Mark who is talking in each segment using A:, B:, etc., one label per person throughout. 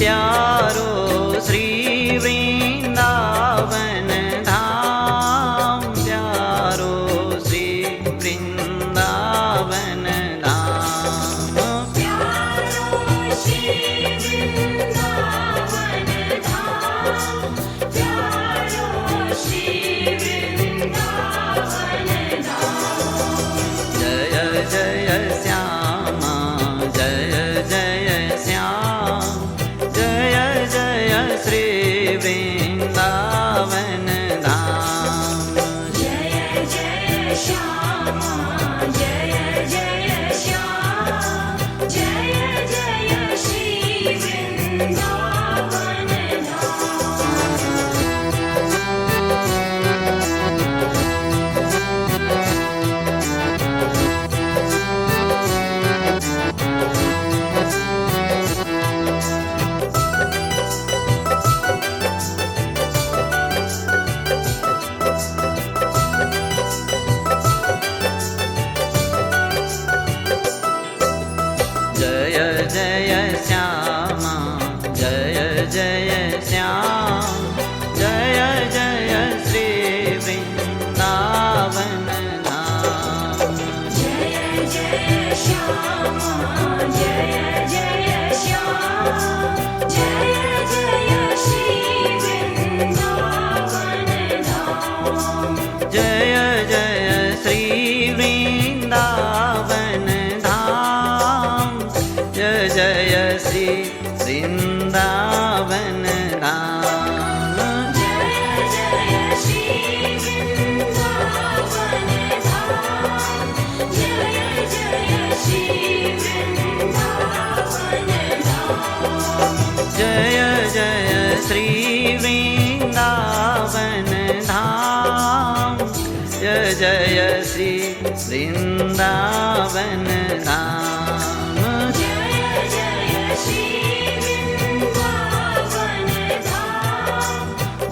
A: प्यारो श्री वृंदावन धाम, प्यारो श्री वृंदावन धाम,
B: प्यारो श्री वृंदावन धाम, प्यारो श्री वृंदावन धाम।
A: जय जय श्यामा जय जय श्याम, जय जय श्री वृंदावन धाम।
B: जय जय श्यामा जय जय श्याम, जय जय श्री वृंदावन धाम।
A: जय जय श्यामा जय जय श्याम, जय जय श्री वृंदावन धाम।
B: जय जय श्यामा जय जय श्याम, जय जय श्री वृंदावन धाम।
A: जय जय श्री वृंदावन धाम, जय जय श्री वृंदावन धाम।
B: जय जय श्री वृंदावन धाम, जय जय श्री वृंदावन धाम।
A: जय जय श्री वृंदावन धाम, जय जय श्री वृंदावन धाम।
B: जय जय श्री वृंदावन धाम,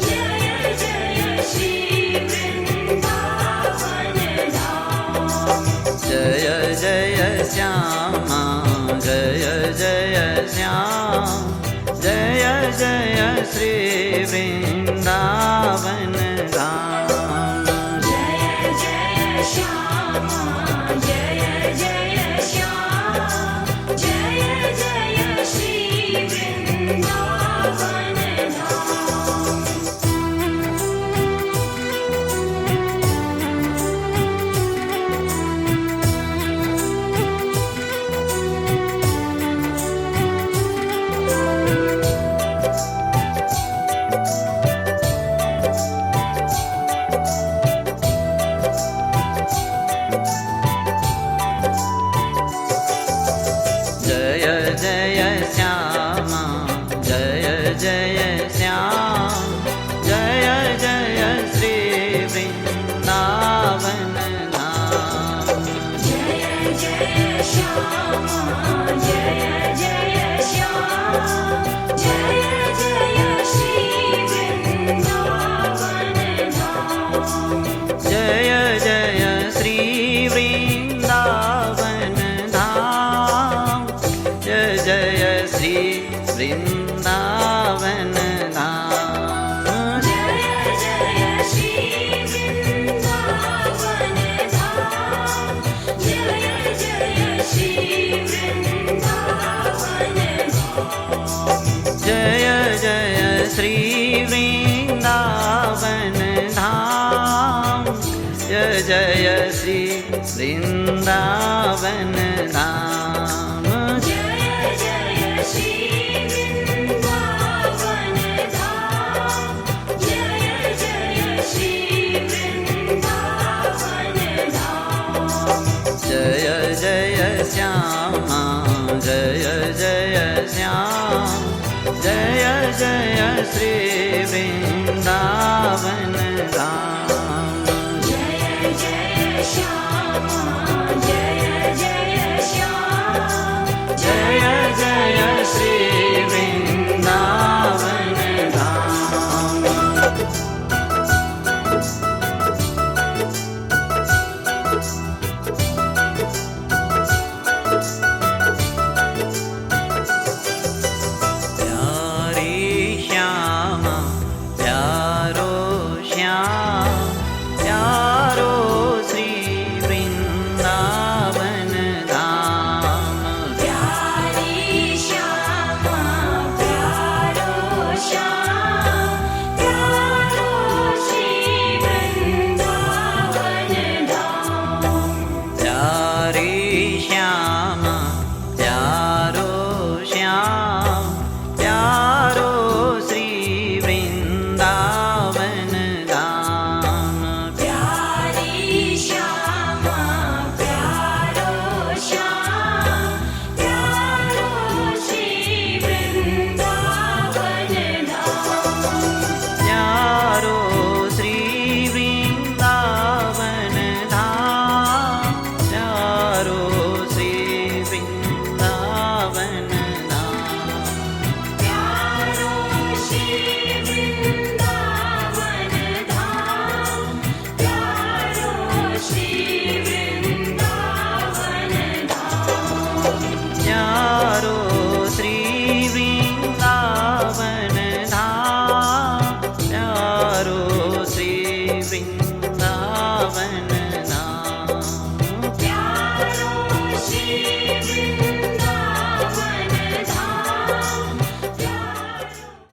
B: जय जय श्री वृंदावन धाम।
A: जय जय श्यामा जय जय श्याम, जय जय श्री वृंदावन धाम।
B: जय जय श्यामा जय जय श्याम, जय जय श्री वृंदावन धाम।
A: जय जय श्यामा जय जय श्याम, जय जय श्री वृंदावन धाम।
B: जय जय श्यामा जय जय श्याम, जय जय श्री वृंदावन धाम।
A: जय जय श्री वृंदावन धाम, जय जय श्री वृंदावन धाम।
B: जय जय श्री वृंदावन धाम, जय जय श्री वृंदावन धाम।
A: जय जय श्री वृंदावन धाम, जय जय श्री वृंदावन धाम।
B: जय जय श्री वृंदावन धाम, जय जय श्री वृंदावन धाम।
A: जय जय श्यामा जय जय श्याम, जय जय श्री वृंदावन धाम।
B: जय जय श्यामा जय जय श्याम,
A: जय जय श्री वृंदावन धाम।
B: श्री